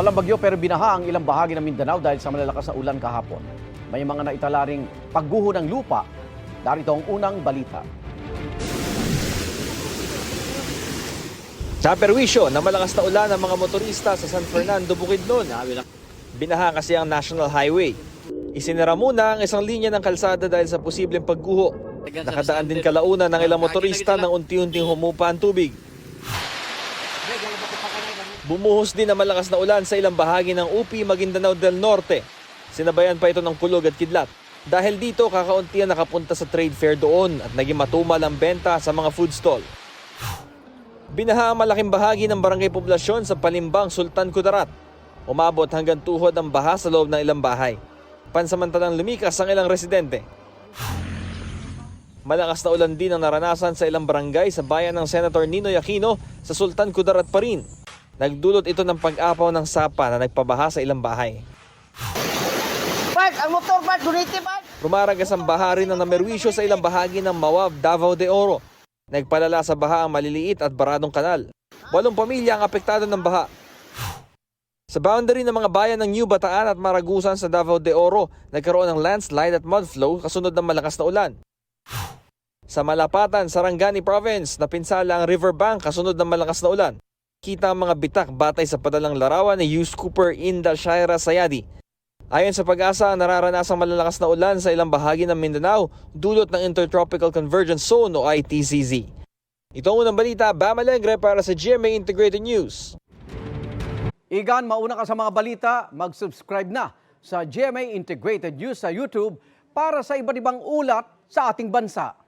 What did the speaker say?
Walang bagyo pero binaha ang ilang bahagi ng Mindanao dahil sa malalakas na ulan kahapon. May mga naitalaring pagguho ng lupa. Darito ang unang balita. Naperwisyo na malakas na ulan ng mga motorista sa San Fernando, Bukidnon. Binaha kasi ang National Highway. Isinara muna ang isang linya ng kalsada dahil sa posibleng pagguho. Nakadaan din kalaunan ng ilang motorista nang unti-unting humupa ang tubig. Bumuhos din ang malakas na ulan sa ilang bahagi ng UP, Maguindanao del Norte. Sinabayan pa ito ng kulog at kidlat. Dahil dito, kakaunti ang nakapunta sa trade fair doon at naging matumal ang benta sa mga food stall. Binaha ang malaking bahagi ng barangay poblasyon sa Palimbang, Sultan Kudarat. Umabot hanggang tuhod ang baha sa loob ng ilang bahay. Pansamantalang lumikas ang ilang residente. Malakas na ulan din ang naranasan sa ilang barangay sa bayan ng Senator Ninoy Aquino sa Sultan Kudarat pa rin. Nagdulot ito ng pag-apaw ng sapa na nagpabaha sa ilang bahay. Ang motor, Rumaragas ang baha rin ng namerwisyo sa ilang bahagi ng Mawab, Davao de Oro. Nagpalala sa baha ang maliliit at baradong kanal. 8 pamilya ang apektado ng baha. Sa boundary ng mga bayan ng New Bataan at Maragusan sa Davao de Oro, nagkaroon ng landslide at mudflow kasunod ng malakas na ulan. Sa Malapatan, Sarangani Province, napinsala ang riverbank kasunod ng malakas na ulan. Kita ang mga bitak batay sa padalang larawan ni Yus Cooper Inda Shaira Sayadi. Ayon sa Pag-asa, nararanasang malalakas na ulan sa ilang bahagi ng Mindanao dulot ng Intertropical Convergence Zone o ITCZ. Ito ang unang balita, Bam Alegre para sa GMA Integrated News. Igan, mauna ka sa mga balita, mag-subscribe na sa GMA Integrated News sa YouTube para sa iba't ibang ulat sa ating bansa.